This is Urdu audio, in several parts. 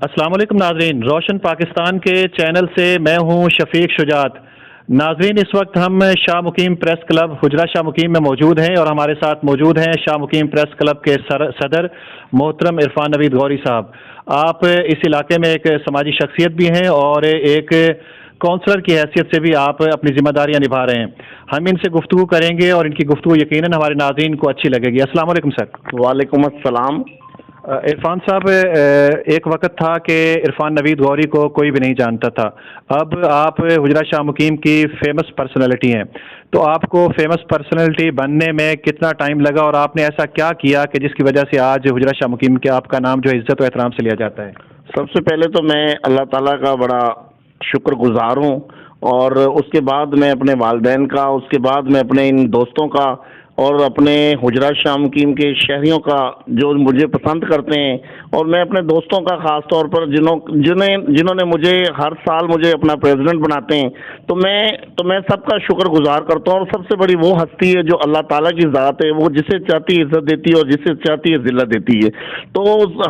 السلام علیکم ناظرین، روشن پاکستان کے چینل سے میں ہوں شفیق شجاعت۔ ناظرین، اس وقت ہم شاہ مقیم پریس کلب حجرہ شاہ مقیم میں موجود ہیں اور ہمارے ساتھ موجود ہیں شاہ مقیم پریس کلب کے صدر محترم عرفان نوید غوری صاحب۔ آپ اس علاقے میں ایک سماجی شخصیت بھی ہیں اور ایک کونسلر کی حیثیت سے بھی آپ اپنی ذمہ داریاں نبھا رہے ہیں۔ ہم ان سے گفتگو کریں گے اور ان کی گفتگو یقیناً ہمارے ناظرین کو اچھی لگے گی۔ السلام علیکم سر۔ وعلیکم السلام۔ عرفان صاحب، ایک وقت تھا کہ عرفان نوید غوری کو کوئی بھی نہیں جانتا تھا، اب آپ حجرہ شاہ مقیم کی فیمس پرسنالٹی ہیں، تو آپ کو فیمس پرسنالٹی بننے میں کتنا ٹائم لگا اور آپ نے ایسا کیا کیا کہ جس کی وجہ سے آج حجرہ شاہ مقیم کے آپ کا نام جو عزت و احترام سے لیا جاتا ہے؟ سب سے پہلے تو میں اللہ تعالیٰ کا بڑا شکر گزار ہوں، اور اس کے بعد میں اپنے والدین کا، اس کے بعد میں اپنے ان دوستوں کا اور اپنے حجرہ شاہ مقیم کے شہریوں کا جو مجھے پسند کرتے ہیں، اور میں اپنے دوستوں کا خاص طور پر جنہوں نے مجھے ہر سال مجھے اپنا پریزیڈنٹ بناتے ہیں، تو میں سب کا شکر گزار کرتا ہوں۔ اور سب سے بڑی وہ ہستی ہے جو اللہ تعالیٰ کی ذات ہے، وہ جسے چاہتی ہے عزت دیتی ہے اور جسے چاہتی ہے ذلت دیتی ہے۔ تو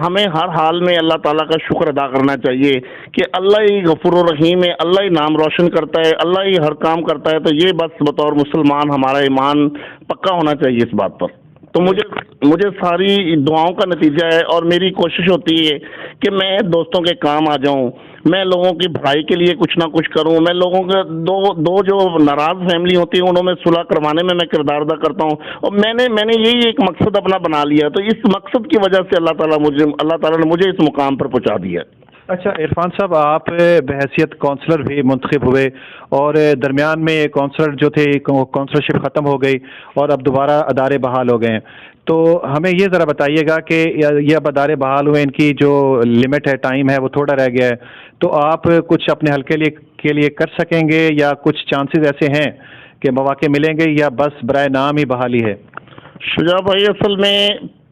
ہمیں ہر حال میں اللہ تعالیٰ کا شکر ادا کرنا چاہیے کہ اللہ ہی غفور الرحیم ہے، اللہ ہی نام روشن کرتا ہے، اللہ ہی ہر کام کرتا ہے۔ تو یہ بس بطور مسلمان ہمارا ایمان پکا ہونا چاہیے اس بات پر۔ تو مجھے ساری دعاؤں کا نتیجہ ہے، اور میری کوشش ہوتی ہے کہ میں دوستوں کے کام آ جاؤں، میں لوگوں کی بھلائی کے لیے کچھ نہ کچھ کروں، میں لوگوں کے دو جو ناراض فیملی ہوتی ہے انہوں میں صلح کروانے میں کردار ادا کرتا ہوں، اور میں نے یہی ایک مقصد اپنا بنا لیا۔ تو اس مقصد کی وجہ سے اللہ تعالیٰ نے مجھے اس مقام پر پہنچا دیا۔ اچھا عرفان صاحب، آپ بحیثیت کونسلر بھی منتخب ہوئے اور درمیان میں کونسلر جو تھے کونسلرشپ ختم ہو گئی اور اب دوبارہ ادارے بحال ہو گئے ہیں، تو ہمیں یہ ذرا بتائیے گا کہ یہ اب ادارے بحال ہوئے، ان کی جو لمٹ ہے، ٹائم ہے، وہ تھوڑا رہ گیا ہے، تو آپ کچھ اپنے حلقے کے لیے کر سکیں گے یا کچھ چانسز ایسے ہیں کہ مواقع ملیں گے یا بس برائے نام ہی بحالی ہے؟ شجاع بھائی، اصل میں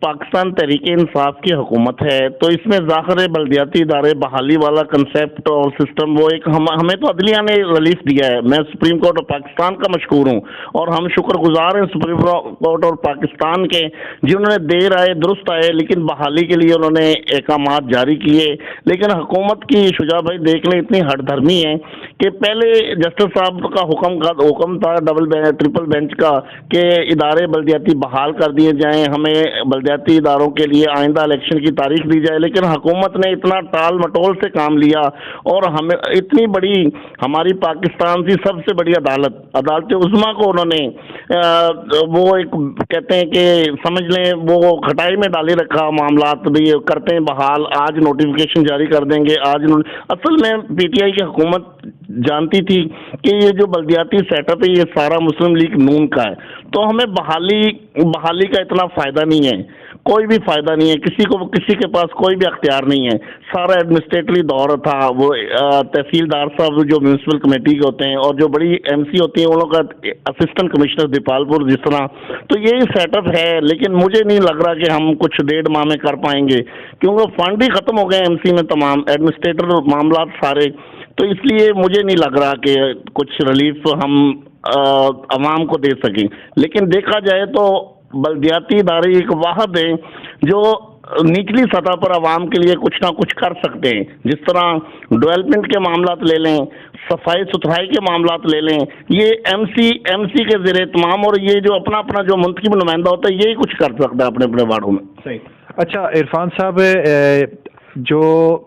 پاکستان تحریک انصاف کی حکومت ہے، تو اس میں ظاہر بلدیاتی ادارے بحالی والا کنسیپٹ اور سسٹم وہ ایک ہمیں تو عدلیہ نے ریلیف دیا ہے۔ میں سپریم کورٹ آف پاکستان کا مشکور ہوں، اور ہم شکر گزار ہیں سپریم کورٹ اور پاکستان کے، جنہوں نے دیر آئے درست آئے، لیکن بحالی کے لیے انہوں نے احکامات جاری کیے۔ لیکن حکومت کی، شجاع بھائی دیکھ لیں، اتنی ہٹ دھرمی ہے کہ پہلے جسٹس صاحب کا حکم تھا ٹرپل بینچ کا کہ ادارے بلدیاتی بحال کر دیے جائیں، ہمیں بلدیاتی اداروں کے لیے آئندہ الیکشن کی تاریخ دی جائے، لیکن حکومت نے اتنا ٹال مٹول سے کام لیا، اور ہمیں اتنی بڑی ہماری پاکستان کی سب سے بڑی عدالت عظمیٰ کو انہوں نے وہ ایک کہتے ہیں کہ سمجھ لیں وہ کھٹائی میں ڈالے رکھا، معاملات بھی کرتے ہیں بحال، آج نوٹیفیکیشن جاری کر دیں گے، اصل میں پی ٹی آئی کی حکومت جانتی تھی کہ یہ جو بلدیاتی سیٹ اپ ہے یہ سارا مسلم لیگ نون کا ہے، تو ہمیں بحالی کا اتنا فائدہ نہیں ہے، کوئی بھی فائدہ نہیں ہے، کسی کے پاس کوئی بھی اختیار نہیں ہے، سارا ایڈمنسٹریٹری دور تھا، وہ تحصیلدار صاحب جو میونسپل کمیٹی کے ہوتے ہیں اور جو بڑی ایم سی ہوتی ہیں ان لوگوں کا اسسٹنٹ کمشنر دیپال پور جس طرح، تو یہی سیٹ اپ ہے۔ لیکن مجھے نہیں لگ رہا کہ ہم کچھ 1.5 ماہ میں کر پائیں گے، کیونکہ فنڈ ہی ختم ہو گئے ایم سی میں، تمام ایڈمنسٹریٹر معاملات سارے، تو اس لیے مجھے نہیں لگ رہا کہ کچھ ریلیف ہم عوام کو دے سکیں۔ لیکن دیکھا جائے تو بلدیاتی ادارے ایک واحد ہیں جو نچلی سطح پر عوام کے لیے کچھ نہ کچھ کر سکتے ہیں، جس طرح ڈیولپمنٹ کے معاملات لے لیں، صفائی ستھرائی کے معاملات لے لیں، یہ ایم سی کے زیر اہتمام، اور یہ جو اپنا جو منتخب نمائندہ ہوتا ہے یہی کچھ کر سکتا ہے اپنے وارڈوں میں۔ صحیح۔ اچھا عرفان صاحب، جو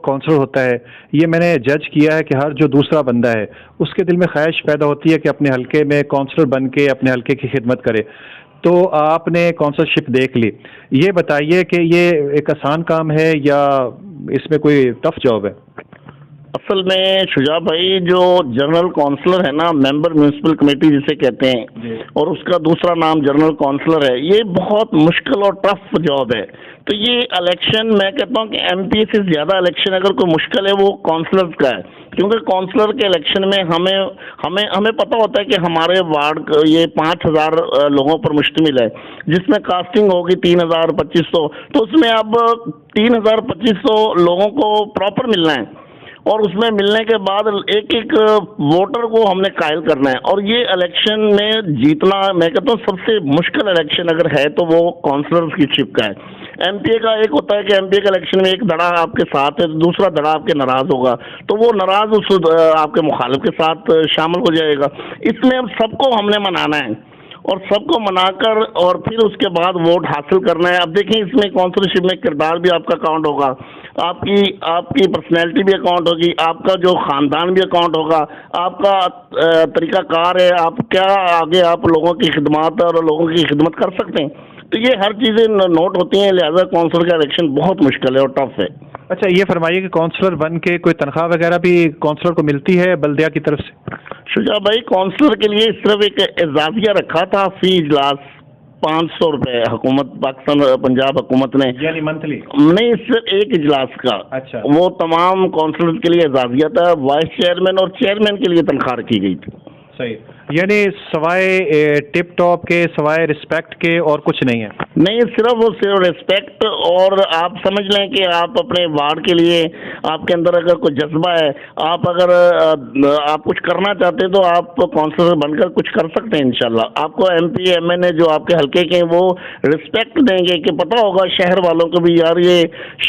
کونسلر ہوتا ہے، یہ میں نے جج کیا ہے کہ ہر جو دوسرا بندہ ہے اس کے دل میں خواہش پیدا ہوتی ہے کہ اپنے حلقے میں کونسلر بن کے اپنے حلقے کی خدمت کرے، تو آپ نے کونسلرشپ دیکھ لی، یہ بتائیے کہ یہ ایک آسان کام ہے یا اس میں کوئی ٹف جاب ہے؟ اصل میں شجاع بھائی، جو جنرل کونسلر ہے نا، ممبر میونسپل کمیٹی جسے کہتے ہیں، اور اس کا دوسرا نام جنرل کونسلر ہے، یہ بہت مشکل اور ٹف جاب ہے۔ تو یہ الیکشن، میں کہتا ہوں کہ ایم پی سے زیادہ الیکشن اگر کوئی مشکل ہے وہ کونسلرز کا ہے، کیونکہ کونسلر کے الیکشن میں ہمیں پتہ ہوتا ہے کہ ہمارے وارڈ یہ 5,000 لوگوں پر مشتمل ہے، جس میں کاسٹنگ ہوگی 3,000-2,500، تو اس میں اب 3,000-2,500 لوگوں کو پراپر ملنا ہے، اور اس میں ملنے کے بعد ایک ایک ووٹر کو ہم نے قائل کرنا ہے. اور یہ الیکشن میں جیتنا میں کہتا ہوں سب سے مشکل الیکشن اگر ہے تو وہ کونسلرز کی شپ کا ہے. ایم پی اے کا ایک ہوتا ہے کہ ایم پی اے کے الیکشن میں ایک دھڑا آپ کے ساتھ ہے، دوسرا دھڑا آپ کے ناراض ہوگا، تو وہ ناراض اس آپ کے مخالف کے ساتھ شامل ہو جائے گا. اس میں اب سب کو ہم نے منانا ہے اور سب کو منا کر اور پھر اس کے بعد ووٹ حاصل کرنا ہے. اب دیکھیں اس میں کونسلرشپ میں کردار بھی آپ کا اکاؤنٹ ہوگا، آپ کی پرسنالٹی بھی اکاؤنٹ ہوگی، آپ کا جو خاندان بھی اکاؤنٹ ہوگا، آپ کا طریقہ کار ہے، آپ کیا آگے آپ لوگوں کی خدمات اور لوگوں کی خدمت کر سکتے ہیں. تو یہ ہر چیزیں نوٹ ہوتی ہیں، لہذا کونسلر کا الیکشن بہت مشکل ہے اور ٹف ہے. اچھا یہ فرمائیے کہ کونسلر بن کے کوئی تنخواہ وغیرہ بھی کونسلر کو ملتی ہے بلدیہ کی طرف سے؟ شجاع بھائی کونسلر کے لیے صرف ایک اعزازیہ رکھا تھا فی اجلاس 500 روپے حکومت پاکستان پنجاب حکومت نے، یعنی منتھلی نہیں صرف ایک اجلاس کا. اچھا وہ تمام کونسلر کے لیے اعزازیہ تھا، وائس چیئرمین اور چیئرمین کے لیے تنخواہ رکھی گئی تھی. صحیح، یعنی سوائے ٹپ ٹاپ کے، سوائے رسپیکٹ کے اور کچھ نہیں ہے؟ نہیں، صرف وہ صرف رسپیکٹ. اور آپ سمجھ لیں کہ آپ اپنے وارڈ کے لیے آپ کے اندر اگر کوئی جذبہ ہے، آپ اگر آپ کچھ کرنا چاہتے ہیں تو آپ کونسلر بن کر کچھ کر سکتے ہیں. انشاءاللہ آپ کو ایم پی ایم این اے جو آپ کے حلقے کے وہ رسپیکٹ دیں گے کہ پتہ ہوگا شہر والوں کو بھی یار یہ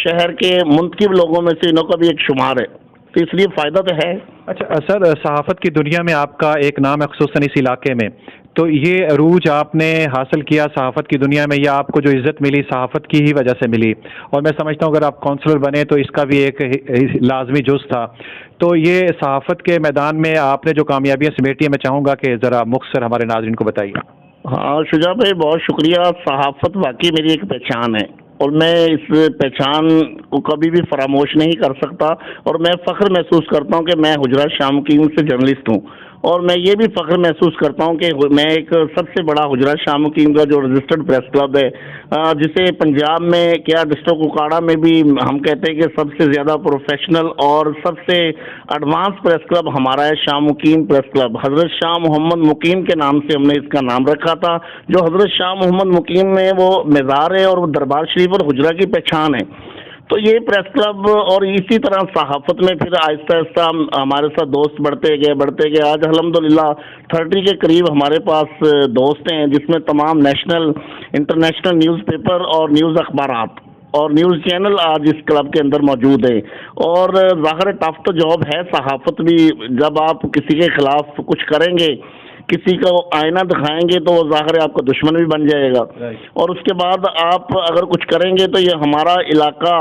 شہر کے منتخب لوگوں میں سے انہوں کا بھی ایک شمار ہے، تو اس لیے فائدہ تو ہے. اچھا سر، صحافت کی دنیا میں آپ کا ایک نام ہے خصوصاً اس علاقے میں، تو یہ عروج آپ نے حاصل کیا صحافت کی دنیا میں، یا آپ کو جو عزت ملی صحافت کی ہی وجہ سے ملی؟ اور میں سمجھتا ہوں اگر آپ کونسلر بنے تو اس کا بھی ایک لازمی جز تھا. تو یہ صحافت کے میدان میں آپ نے جو کامیابیاں سمیٹی ہیں، میں چاہوں گا کہ ذرا مختصر ہمارے ناظرین کو بتائیے. ہاں شجاع بھائی بہت شکریہ. صحافت واقعی میری ایک پہچان ہے اور میں اس پہچان کو کبھی بھی فراموش نہیں کر سکتا، اور میں فخر محسوس کرتا ہوں کہ میں حجرہ شام مقیم سے جرنلسٹ ہوں. اور میں یہ بھی فخر محسوس کرتا ہوں کہ میں ایک سب سے بڑا حجرہ شام مقیم کا جو رجسٹرڈ پریس کلب ہے، جسے پنجاب میں کیا ڈسٹرکٹ کوکاڑا میں بھی ہم کہتے ہیں کہ سب سے زیادہ پروفیشنل اور سب سے ایڈوانس پریس کلب ہمارا ہے شاہ مقیم پریس کلب. حضرت شاہ محمد مقیم کے نام سے ہم نے اس کا نام رکھا تھا. جو حضرت شاہ محمد مقیم میں وہ مزار ہے اور وہ دربار شریف اور حجرہ کی پہچان ہے. تو یہ پریس کلب اور اسی طرح صحافت میں پھر آہستہ آہستہ ہمارے ساتھ دوست بڑھتے گئے. آج الحمدللہ 30 کے قریب ہمارے پاس دوست ہیں، جس میں تمام نیشنل انٹرنیشنل نیوز پیپر اور نیوز اخبارات اور نیوز چینل آج اس کلب کے اندر موجود ہیں. اور ظاہر ٹف تو جاب ہے صحافت بھی، جب آپ کسی کے خلاف کچھ کریں گے، کسی کو آئینہ دکھائیں گے تو وہ ظاہر آپ کا دشمن بھی بن جائے گا. اور اس کے بعد آپ اگر کچھ کریں گے تو یہ ہمارا علاقہ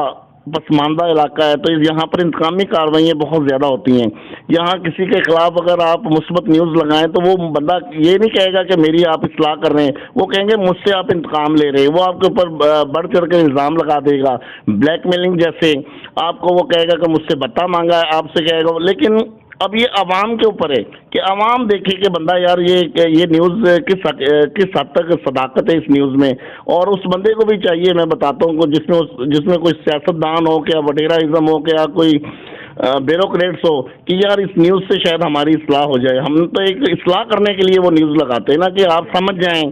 پسماندہ علاقہ ہے، تو یہاں پر انتقامی کارروائیاں بہت زیادہ ہوتی ہیں. یہاں کسی کے خلاف اگر آپ مثبت نیوز لگائیں تو وہ بندہ یہ نہیں کہے گا کہ میری آپ اصلاح کر رہے ہیں، وہ کہیں گے مجھ سے آپ انتقام لے رہے ہیں. وہ آپ کے اوپر بڑھ چڑھ کر الزام لگا دے گا، بلیک میلنگ جیسے. آپ کو وہ کہے گا کہ مجھ سے بتا مانگا ہے، آپ سے کہے گا. لیکن اب یہ عوام کے اوپر ہے کہ عوام دیکھے کہ بندہ یار یہ نیوز کس حد تک صداقت ہے اس نیوز میں. اور اس بندے کو بھی چاہیے، میں بتاتا ہوں جس میں کوئی سیاستدان ہو، کیا وڈیراازم ہو، کیا کوئی بیوروکریٹس ہو، کہ یار اس نیوز سے شاید ہماری اصلاح ہو جائے. ہم تو ایک اصلاح کرنے کے لیے وہ نیوز لگاتے ہیں نا، کہ آپ سمجھ جائیں،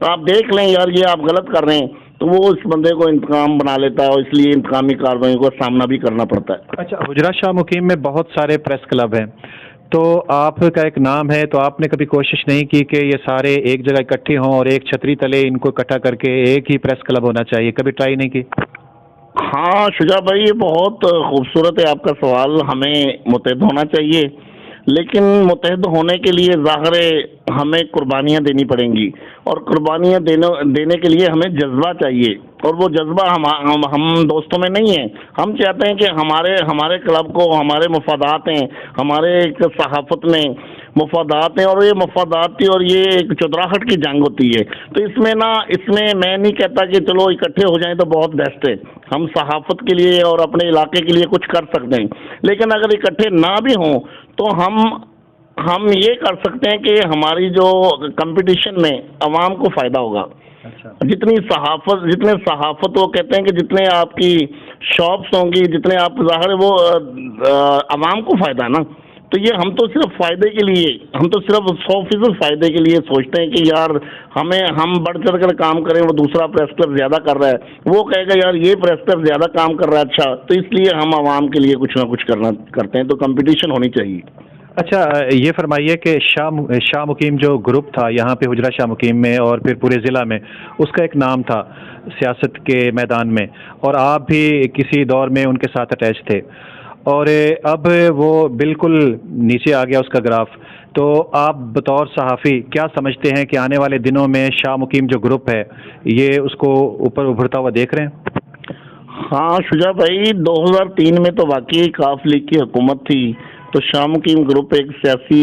آپ دیکھ لیں یار یہ آپ غلط کر رہے ہیں، تو وہ اس بندے کو انتقام بنا لیتا ہے اور اس لیے انتقامی کارروائیوں کا سامنا بھی کرنا پڑتا ہے. اچھا، حجرہ شاہ مقیم میں بہت سارے پریس کلب ہیں، تو آپ کا ایک نام ہے، تو آپ نے کبھی کوشش نہیں کی کہ یہ سارے ایک جگہ اکٹھے ہوں اور ایک چھتری تلے ان کو اکٹھا کر کے ایک ہی پریس کلب ہونا چاہیے؟ کبھی ٹرائی نہیں کی؟ ہاں شجاع بھائی یہ بہت خوبصورت ہے آپ کا سوال. ہمیں متحد ہونا چاہیے، لیکن متحد ہونے کے لیے ظاہر ہمیں قربانیاں دینی پڑیں گی، اور قربانیاں دینے کے لیے ہمیں جذبہ چاہیے. اور وہ جذبہ ہم دوستوں میں نہیں ہے. ہم چاہتے ہیں کہ ہمارے کلب کو ہمارے مفادات ہیں، ہمارے ایک صحافت میں مفادات ہیں، اور یہ مفاداتی اور یہ ایک چودراہٹ کی جنگ ہوتی ہے. تو اس میں میں نہیں کہتا کہ چلو اکٹھے ہو جائیں تو بہت بیسٹ ہے. ہم صحافت کے لیے اور اپنے علاقے کے لیے کچھ کر سکتے ہیں، لیکن اگر اکٹھے نہ بھی ہوں تو ہم یہ کر سکتے ہیں کہ ہماری جو کمپٹیشن میں عوام کو فائدہ ہوگا. جتنے صحافت وہ کہتے ہیں کہ جتنے آپ کی شاپس ہوں گی، جتنے آپ ظاہر وہ عوام کو فائدہ ہے نا. تو یہ ہم تو صرف فائدے کے لیے، ہم تو صرف 100% فائدے کے لیے سوچتے ہیں کہ یار ہم بڑھ چڑھ کر کام کریں، وہ دوسرا پریس کلب زیادہ کر رہا ہے، وہ کہے گا یار یہ پریس کلب زیادہ کام کر رہا ہے، اچھا، تو اس لیے ہم عوام کے لیے کچھ نہ کچھ کرتے ہیں، تو کمپٹیشن ہونی چاہیے۔ اچھا یہ فرمائیے کہ شاہ مقیم جو گروپ تھا یہاں پہ حجرہ شاہ مقیم میں اور پھر پورے ضلع میں، اس کا ایک نام تھا سیاست کے میدان میں، اور آپ بھی کسی دور میں ان کے ساتھ اٹیچ تھے، اور اب وہ بالکل نیچے آ گیا اس کا گراف، تو آپ بطور صحافی کیا سمجھتے ہیں کہ آنے والے دنوں میں شاہ مقیم جو گروپ ہے یہ اس کو اوپر ابھرتا ہوا دیکھ رہے ہیں؟ ہاں شجاع بھائی، 2003 میں تو واقعی کاف لیگ کی حکومت تھی، تو شاہ مقیم گروپ ایک سیاسی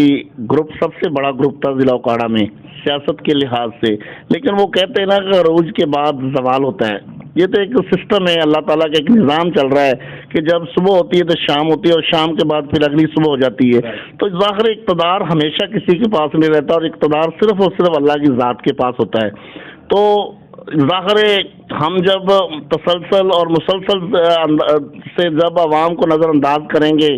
گروپ، سب سے بڑا گروپ تھا ضلع اوکاڑا میں سیاست کے لحاظ سے، لیکن وہ کہتے ہیں نا کہ عروج کے بعد زوال ہوتا ہے، یہ تو ایک سسٹم ہے، اللہ تعالیٰ کا ایک نظام چل رہا ہے کہ جب صبح ہوتی ہے تو شام ہوتی ہے، اور شام کے بعد پھر اگلی صبح ہو جاتی ہے، تو ظاہر اقتدار ہمیشہ کسی کے پاس نہیں رہتا، اور اقتدار صرف اور صرف اللہ کی ذات کے پاس ہوتا ہے۔ تو ظاہر ہم جب تسلسل اور مسلسل سے جب عوام کو نظر انداز کریں گے،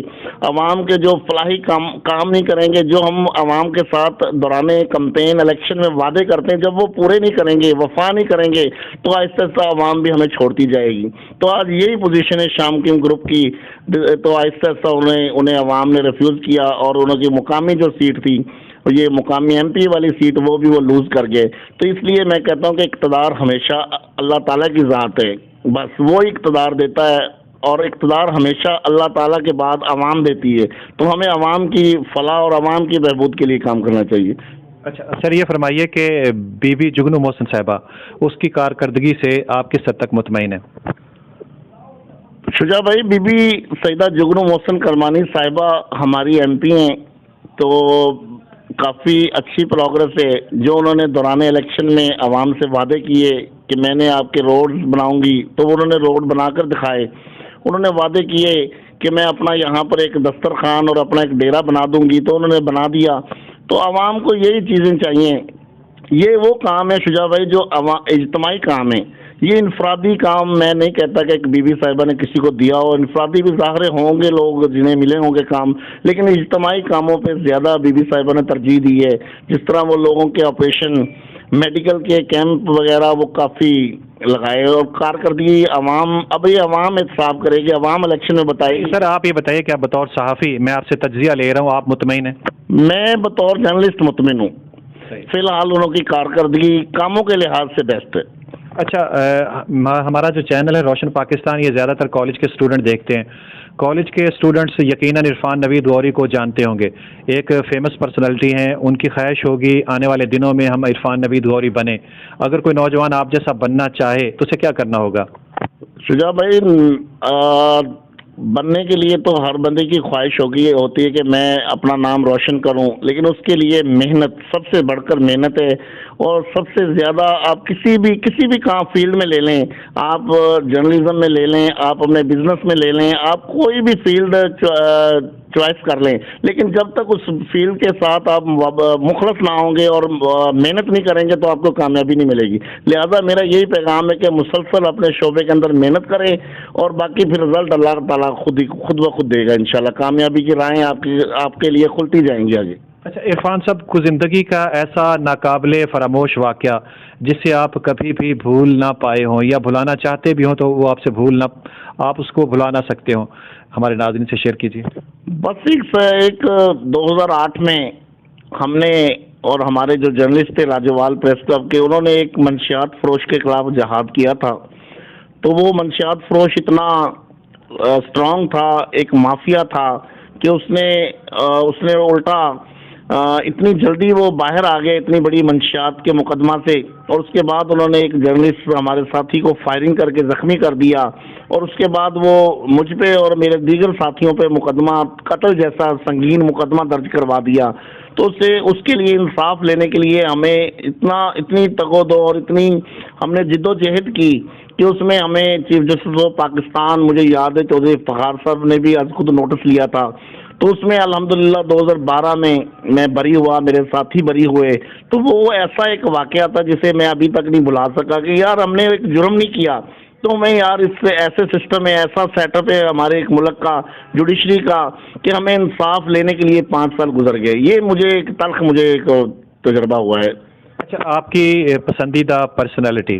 عوام کے جو فلاحی کام نہیں کریں گے، جو ہم عوام کے ساتھ دوران کمپین الیکشن میں وعدے کرتے ہیں، جب وہ پورے نہیں کریں گے، وفا نہیں کریں گے، تو آہستہ آہستہ عوام بھی ہمیں چھوڑتی جائے گی۔ تو آج یہی پوزیشن ہے شاہ مقیم گروپ کی، تو آہستہ آہستہ انہیں عوام نے ریفیوز کیا، اور انہوں کی مقامی جو سیٹ تھی، یہ مقامی ایم پی والی سیٹ، وہ بھی وہ لوز کر گئے۔ تو اس لیے میں کہتا ہوں کہ اقتدار ہمیشہ اللہ تعالیٰ کی ذات ہے، بس وہ اقتدار دیتا ہے، اور اقتدار ہمیشہ اللہ تعالیٰ کے بعد عوام دیتی ہے، تو ہمیں عوام کی فلاح اور عوام کی بہبود کے لیے کام کرنا چاہیے۔ اچھا سر، یہ فرمائیے کہ بی بی جگنو محسن صاحبہ، اس کی کارکردگی سے آپ کس حد تک مطمئن ہیں؟ شجاع بھائی، بی بی سیدہ جگنو محسن کرمانی صاحبہ ہماری ایم پی ہیں، تو کافی اچھی پروگرس ہے، جو انہوں نے دوران الیکشن میں عوام سے وعدے کیے کہ میں نے آپ کے روڈ بناؤں گی، تو انہوں نے روڈ بنا کر دکھائے۔ انہوں نے وعدے کیے کہ میں اپنا یہاں پر ایک دسترخوان اور اپنا ایک ڈیرا بنا دوں گی، تو انہوں نے بنا دیا۔ تو عوام کو یہی چیزیں چاہیے، یہ وہ کام ہے شجاع بھائی جو اجتماعی کام ہے، یہ انفرادی کام میں نہیں کہتا کہ ایک بی بی صاحبہ نے کسی کو دیا ہو، انفرادی بھی ظاہر ہوں گے لوگ جنہیں ملے ہوں گے کام، لیکن اجتماعی کاموں پہ زیادہ بی بی صاحبہ نے ترجیح دی ہے، جس طرح وہ لوگوں کے آپریشن، میڈیکل کے کیمپ وغیرہ وہ کافی لگائے، اور کارکردگی اب یہ عوام احتساب کرے گی، عوام الیکشن میں بتائے گی۔ سر آپ یہ بتائیے کہ آپ بطور صحافی، میں آپ سے تجزیہ لے رہا ہوں، آپ مطمئن ہیں؟ میں بطور جرنلسٹ مطمئن ہوں، فی الحال انہوں کی کارکردگی کاموں کے لحاظ سے بیسٹ ہے۔ اچھا ہمارا جو چینل ہے روشن پاکستان، یہ زیادہ تر کالج کے اسٹوڈنٹ دیکھتے ہیں، کالج کے اسٹوڈنٹس یقیناً عرفان نوید غوری کو جانتے ہوں گے، ایک فیمس پرسنالٹی ہیں، ان کی خواہش ہوگی آنے والے دنوں میں ہم عرفان نوید غوری بنیں، اگر کوئی نوجوان آپ جیسا بننا چاہے تو اسے کیا کرنا ہوگا؟ شجاع بھائی، بننے کے لیے تو ہر بندے کی خواہش ہوتی ہے کہ میں اپنا نام روشن کروں، لیکن اس کے لیے محنت سب سے بڑھ کر محنت ہے، اور سب سے زیادہ آپ کسی بھی کام فیلڈ میں لے لیں، آپ جرنلزم میں لے لیں، آپ اپنے بزنس میں لے لیں، آپ کوئی بھی فیلڈ چوائس کر لیں، لیکن جب تک اس فیلڈ کے ساتھ آپ مخلص نہ ہوں گے اور محنت نہیں کریں گے تو آپ کو کامیابی نہیں ملے گی۔ لہذا میرا یہی پیغام ہے کہ مسلسل اپنے شعبے کے اندر محنت کریں، اور باقی پھر رزلٹ اللہ تعالیٰ خود بخود دے گا انشاءاللہ، کامیابی کی راہیں آپ کے لیے کھلتی جائیں گی آگے۔ اچھا عرفان صاحب، کو زندگی کا ایسا ناقابل فراموش واقعہ جس سے آپ کبھی بھی بھول نہ پائے ہوں، یا بھلانا چاہتے بھی ہوں تو وہ آپ سے آپ اس کو بھلا نہ سکتے ہوں، ہمارے ناظرین سے شیئر کیجیے۔ بس ایک 2008 میں ہم نے اور ہمارے جو جرنلسٹ تھے راجوال پریس کلب کے، انہوں نے ایک منشیات فروش کے خلاف جہاد کیا تھا، تو وہ منشیات فروش اتنا اسٹرانگ تھا، ایک مافیا تھا کہ اس نے الٹا اتنی جلدی وہ باہر آ گئے اتنی بڑی منشیات کے مقدمہ سے، اور اس کے بعد انہوں نے ایک جرنلسٹ ہمارے ساتھی کو فائرنگ کر کے زخمی کر دیا، اور اس کے بعد وہ مجھ پہ اور میرے دیگر ساتھیوں پہ مقدمہ قتل جیسا سنگین مقدمہ درج کروا دیا۔ تو اس کے لیے انصاف لینے کے لیے ہمیں اتنی تگودو اور اتنی ہم نے جد و جہد کی کہ اس میں ہمیں چیف جسٹس آف پاکستان، مجھے یاد ہے چودھری افتخار صاحب نے بھی از خود نوٹس لیا تھا، تو اس میں الحمدللہ 2012 میں بری ہوا، میرے ساتھی بری ہوئے۔ تو وہ ایسا ایک واقعہ تھا جسے میں ابھی تک نہیں بھلا سکا کہ یار ہم نے ایک جرم نہیں کیا، تو ہمیں یار اس سے ایسے سسٹم ہے، ایسا سیٹ اپ ہے ہمارے ایک ملک کا جوڈیشری کا کہ ہمیں انصاف لینے کے لیے 5 سال گزر گئے. یہ مجھے ایک تلخ مجھے ایک تجربہ ہوا ہے. اچھا، آپ کی پسندیدہ پرسنالٹی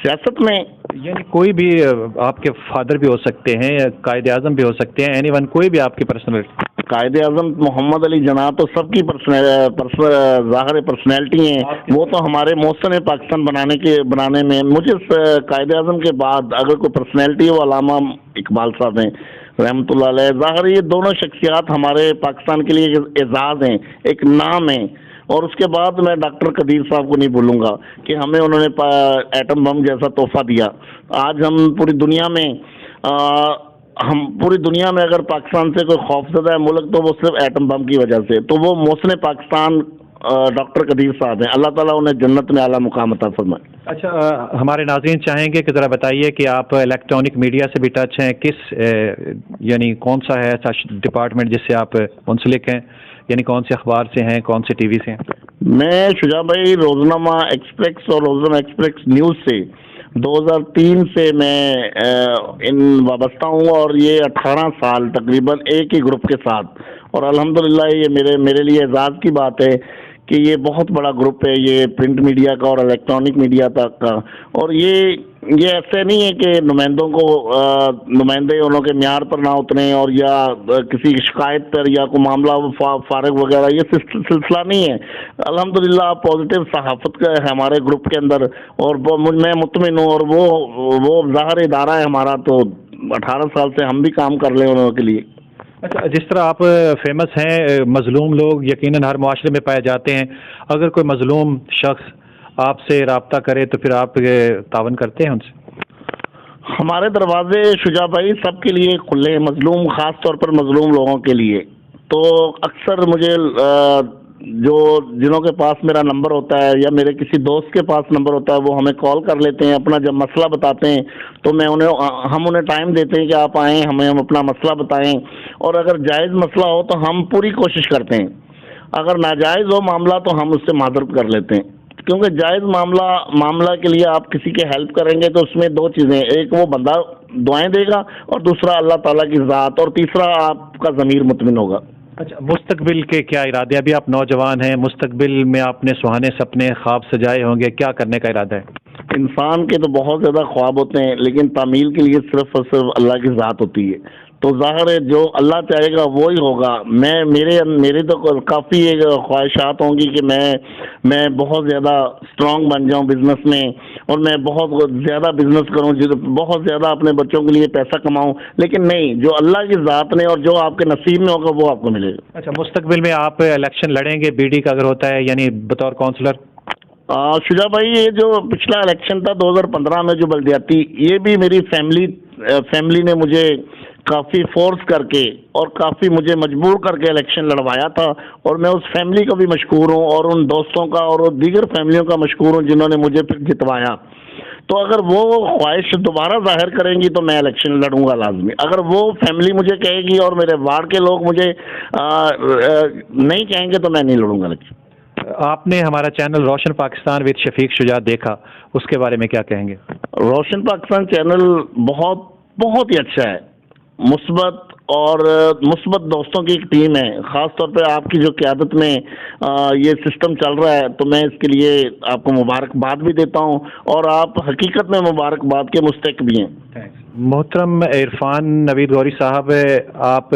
سیاست میں؟ یعنی کوئی بھی، آپ کے فادر بھی ہو سکتے ہیں، قائد اعظم بھی ہو سکتے ہیں، اینی ون، کوئی بھی آپ کی پرسنالٹی. قائد اعظم محمد علی جناح تو سب کی ظاہر پرسنالٹی ہیں، وہ تو ہمارے محسن پاکستان بنانے میں. مجھے قائد اعظم کے بعد اگر کوئی پرسنالٹی ہے وہ علامہ اقبال صاحب ہیں رحمۃ اللہ علیہ. ظاہر یہ دونوں شخصیات ہمارے پاکستان کے لیے اعزاز ہیں، ایک نام ہے. اور اس کے بعد میں ڈاکٹر قدیر صاحب کو نہیں بھولوں گا کہ ہمیں انہوں نے ایٹم بم جیسا تحفہ دیا. آج ہم پوری دنیا میں اگر پاکستان سے کوئی خوفزدہ ہے ملک تو وہ صرف ایٹم بم کی وجہ سے. تو وہ محسن پاکستان ڈاکٹر قدیر صاحب ہیں، اللہ تعالیٰ انہیں جنت میں اعلیٰ مقام عطا فرمائے. اچھا، ہمارے ناظرین چاہیں گے کہ ذرا بتائیے کہ آپ الیکٹرانک میڈیا سے بھی ٹچ ہیں، کس یعنی کون سا ہے ایسا ڈپارٹمنٹ جس سے آپ منسلک ہیں، یعنی کون سے اخبار سے ہیں، کون سے ٹی وی سے ہیں؟ میں شجاع بھائی روزنامہ ایکسپریس اور روزنامہ ایکسپریس نیوز سے 2003 سے میں ان وابستہ ہوں، اور یہ 18 سال تقریباً ایک ہی گروپ کے ساتھ. اور الحمدللہ یہ میرے لیے اعزاز کی بات ہے کہ یہ بہت بڑا گروپ ہے، یہ پرنٹ میڈیا کا اور الیکٹرانک میڈیا تک کا. اور یہ ایسے نہیں ہے کہ نمائندے انہوں کے معیار پر نہ اتریں اور یا کسی شکایت پر یا کوئی معاملہ فارغ وغیرہ، یہ سلسلہ نہیں ہے. الحمدللہ پازیٹیو صحافت کا ہے ہمارے گروپ کے اندر، اور میں مطمئن ہوں. اور وہ ظاہر ادارہ ہے ہمارا، تو 18 سال سے ہم بھی کام کر لیں انہوں کے لیے. اچھا، جس طرح آپ فیمس ہیں، مظلوم لوگ یقیناً ہر معاشرے میں پائے جاتے ہیں. اگر کوئی مظلوم شخص آپ سے رابطہ کرے تو پھر آپ تعاون کرتے ہیں ان سے؟ ہمارے دروازے شجاع بھائی سب کے لیے کھلے ہیں، مظلوم خاص طور پر مظلوم لوگوں کے لیے. تو اکثر مجھے جنہوں کے پاس میرا نمبر ہوتا ہے یا میرے کسی دوست کے پاس نمبر ہوتا ہے، وہ ہمیں کال کر لیتے ہیں، اپنا جب مسئلہ بتاتے ہیں تو ہم انہیں ٹائم دیتے ہیں کہ آپ آئیں، ہم اپنا مسئلہ بتائیں. اور اگر جائز مسئلہ ہو تو ہم پوری کوشش کرتے ہیں، اگر ناجائز ہو معاملہ تو ہم اس سے معذرت کر لیتے ہیں. کیونکہ جائز معاملہ کے لیے آپ کسی کے ہیلپ کریں گے تو اس میں 2 چیزیں، ایک وہ بندہ دعائیں دے گا، اور دوسرا اللہ تعالیٰ کی ذات، اور تیسرا آپ کا ضمیر مطمئن ہوگا. اچھا، مستقبل کے کیا ارادے؟ ابھی آپ نوجوان ہیں، مستقبل میں آپ نے سہانے سپنے خواب سجائے ہوں گے، کیا کرنے کا ارادہ ہے؟ انسان کے تو بہت زیادہ خواب ہوتے ہیں، لیکن تعمیل کے لیے صرف اور صرف اللہ کی ذات ہوتی ہے. تو ظاہر ہے جو اللہ چاہے گا وہی ہوگا. میرے تو کافی خواہشات ہوں گی کہ میں بہت زیادہ اسٹرانگ بن جاؤں بزنس میں، اور میں بہت زیادہ بزنس کروں، بہت زیادہ اپنے بچوں کے لیے پیسہ کماؤں. لیکن نہیں، جو اللہ کی ذات نے اور جو آپ کے نصیب میں ہوگا وہ آپ کو ملے گا. اچھا، مستقبل میں آپ الیکشن لڑیں گے بی ڈی کا اگر ہوتا ہے، یعنی بطور کونسلر؟ شجاع بھائی یہ جو پچھلا الیکشن تھا 2015 میں جو بلدیاتی، یہ بھی میری فیملی نے مجھے کافی فورس کر کے اور کافی مجھے مجبور کر کے الیکشن لڑوایا تھا. اور میں اس فیملی کا بھی مشکور ہوں، اور ان دوستوں کا اور دیگر فیملیوں کا مشکور ہوں جنہوں نے مجھے پھر جتوایا. تو اگر وہ خواہش دوبارہ ظاہر کریں گی تو میں الیکشن لڑوں گا لازمی. اگر وہ فیملی مجھے کہے گی اور میرے وارڈ کے لوگ مجھے نہیں کہیں گے تو میں نہیں لڑوں گا الیکشن. آپ نے ہمارا چینل روشن پاکستان وتھ شفیق شجاعت دیکھا، اس کے بارے میں کیا کہیں گے؟ روشن پاکستان چینل بہت ہی اچھا ہے، مثبت دوستوں کی ایک ٹیم ہے. خاص طور پہ آپ کی جو قیادت میں یہ سسٹم چل رہا ہے، تو میں اس کے لیے آپ کو مبارکباد بھی دیتا ہوں، اور آپ حقیقت میں مبارکباد کے مستحق بھی ہیں. محترم عرفان نوید غوری صاحب، آپ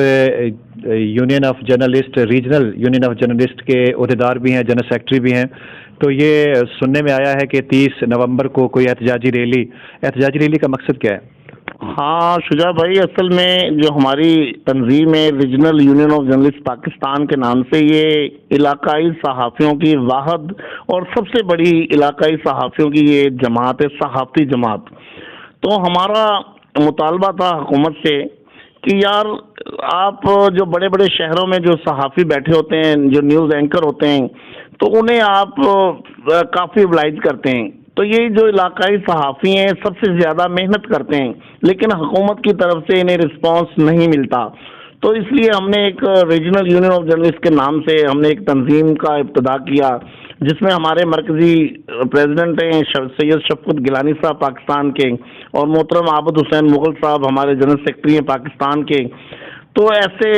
union of journalist, regional union of journalist کے عہدیدار بھی ہیں، جنرل سیکرٹری بھی ہیں. تو یہ سننے میں آیا ہے کہ 30 نومبر کو کوئی احتجاجی ریلی کا مقصد کیا ہے؟ ہاں شجاع بھائی، اصل میں جو ہماری تنظیم ہے regional union of journalist Pakistan کے نام سے، یہ علاقائی صحافیوں کی واحد اور سب سے بڑی علاقائی صحافیوں کی یہ جماعت ہے، صحافتی جماعت. تو ہمارا مطالبہ تھا حکومت سے کہ یار آپ جو بڑے بڑے شہروں میں جو صحافی بیٹھے ہوتے ہیں، جو نیوز اینکر ہوتے ہیں، تو انہیں آپ کافی ابلائج کرتے ہیں. تو یہ جو علاقائی صحافی ہیں سب سے زیادہ محنت کرتے ہیں، لیکن حکومت کی طرف سے انہیں رسپانس نہیں ملتا. تو اس لیے ہم نے ایک ریجنل یونین آف جرنلسٹ کے نام سے ہم نے ایک تنظیم کا ابتدا کیا، جس میں ہمارے مرکزی پریزیڈنٹ ہیں سید شفقت گیلانی صاحب پاکستان کے، اور محترم عابد حسین مغل صاحب ہمارے جنرل سیکرٹری ہیں پاکستان کے۔ تو ایسے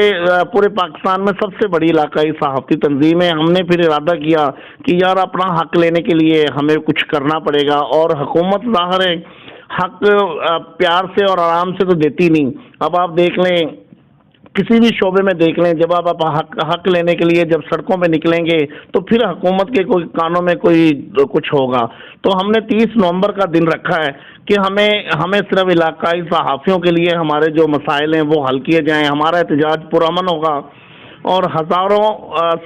پورے پاکستان میں سب سے بڑی علاقائی صحافتی تنظیم ہے۔ ہم نے پھر ارادہ کیا کہ یار اپنا حق لینے کے لیے ہمیں کچھ کرنا پڑے گا، اور حکومت ظاہر ہے حق پیار سے اور آرام سے تو دیتی نہیں۔ اب آپ دیکھ لیں، کسی بھی شعبے میں دیکھ لیں، جب آپ حق لینے کے لیے جب سڑکوں پہ نکلیں گے تو پھر حکومت کے کوئی کانوں میں کوئی کچھ ہوگا۔ تو ہم نے 30 نومبر کا دن رکھا ہے کہ ہمیں صرف علاقائی صحافیوں کے لیے ہمارے جو مسائل ہیں وہ حل کیے جائیں۔ ہمارا احتجاج پرامن ہوگا، اور ہزاروں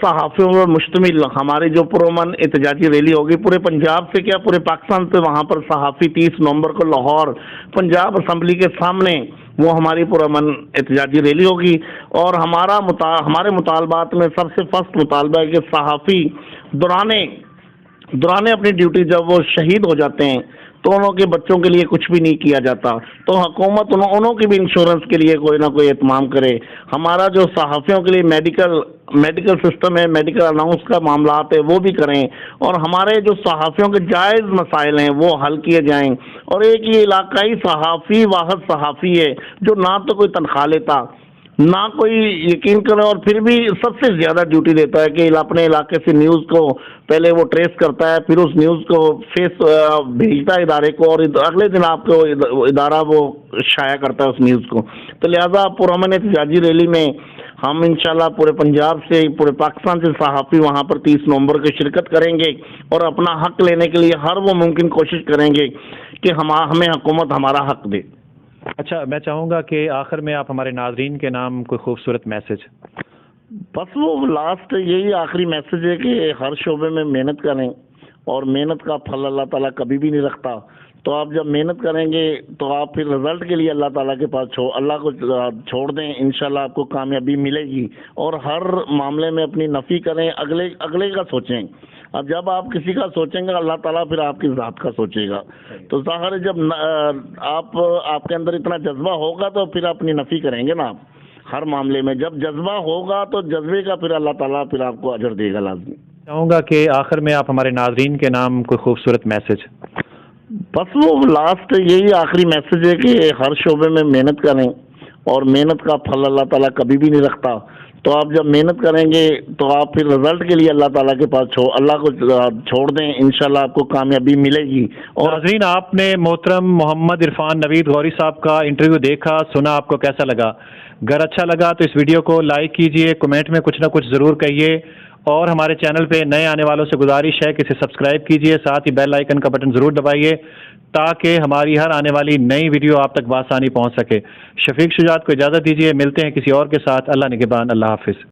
صحافیوں پر مشتمل ہماری جو پرامن احتجاجی ریلی ہوگی، پورے پنجاب سے کیا پورے پاکستان سے وہاں پر صحافی 30 نومبر کو لاہور پنجاب اسمبلی کے سامنے وہ ہماری پرامن احتجاجی ریلی ہوگی۔ اور ہمارے مطالبات میں سب سے فرسٹ مطالبہ ہے کہ صحافی دوران اپنی ڈیوٹی جب وہ شہید ہو جاتے ہیں تو انہوں کے بچوں کے لیے کچھ بھی نہیں کیا جاتا، تو حکومت انہوں کی بھی انشورنس کے لیے کوئی نہ کوئی اہتمام کرے۔ ہمارا جو صحافیوں کے لیے میڈیکل سسٹم ہے، میڈیکل الاؤنس کا معاملات ہے وہ بھی کریں، اور ہمارے جو صحافیوں کے جائز مسائل ہیں وہ حل کیے جائیں۔ اور ایک یہ علاقائی صحافی واحد صحافی ہے جو نہ تو کوئی تنخواہ لیتا، نہ کوئی یقین کرے، اور پھر بھی سب سے زیادہ ڈیوٹی دیتا ہے کہ اپنے علاقے سے نیوز کو پہلے وہ ٹریس کرتا ہے، پھر اس نیوز کو بھیجتا ہے ادارے کو، اور اگلے دن آپ کو ادارہ وہ شائع کرتا ہے اس نیوز کو۔ تو لہذا پرامن احتجاجی ریلی میں ہم انشاءاللہ پورے پنجاب سے، پورے پاکستان سے صحافی وہاں پر 30 نومبر کو شرکت کریں گے، اور اپنا حق لینے کے لیے ہر وہ ممکن کوشش کریں گے کہ ہمیں حکومت ہمارا حق دے۔ اچھا، میں چاہوں گا کہ آخر میں آپ ہمارے ناظرین کے نام کوئی خوبصورت میسج۔ بس وہ لاسٹ یہی آخری میسج ہے کہ ہر شعبے میں محنت کریں، اور محنت کا پھل اللہ تعالیٰ کبھی بھی نہیں رکھتا۔ تو آپ جب محنت کریں گے تو آپ پھر رزلٹ کے لیے اللہ تعالیٰ کے پاس اللہ کو چھوڑ دیں، انشاءاللہ آپ کو کامیابی ملے گی۔ اور ہر معاملے میں اپنی نفی کریں، اگلے کا سوچیں۔ اب جب آپ کسی کا سوچیں گے اللہ تعالیٰ پھر آپ کی ذات کا سوچے گا۔ تو ظاہر ہے جب آپ کے اندر اتنا جذبہ ہوگا تو پھر اپنی نفی کریں گے نا آپ ہر معاملے میں۔ جب جذبہ ہوگا تو جذبے کا پھر اللہ تعالیٰ پھر آپ کو اجر دے گا لازمی۔ چاہوں گا کہ آخر میں آپ ہمارے ناظرین کے نام کوئی خوبصورت میسج۔ بس وہ لاسٹ یہی آخری میسج ہے کہ ہر شعبے میں محنت کریں، اور محنت کا پھل اللہ تعالیٰ کبھی بھی نہیں رکھتا۔ تو آپ جب محنت کریں گے تو آپ پھر رزلٹ کے لیے اللہ تعالیٰ کے پاس اللہ کو چھوڑ دیں، انشاءاللہ آپ کو کامیابی ملے گی۔ اور ناظرین، آپ نے محترم محمد عرفان نوید غوری صاحب کا انٹرویو دیکھا، سنا، آپ کو کیسا لگا؟ اگر اچھا لگا تو اس ویڈیو کو لائک کیجئے، کمنٹ میں کچھ نہ کچھ ضرور کہیے، اور ہمارے چینل پہ نئے آنے والوں سے گزارش ہے کہ اسے سبسکرائب کیجئے، ساتھ ہی بیل آئیکن کا بٹن ضرور دبائیے تاکہ ہماری ہر آنے والی نئی ویڈیو آپ تک بآسانی پہنچ سکے۔ شفیق شجاعت کو اجازت دیجیے، ملتے ہیں کسی اور کے ساتھ۔ اللہ نگہبان، اللہ حافظ۔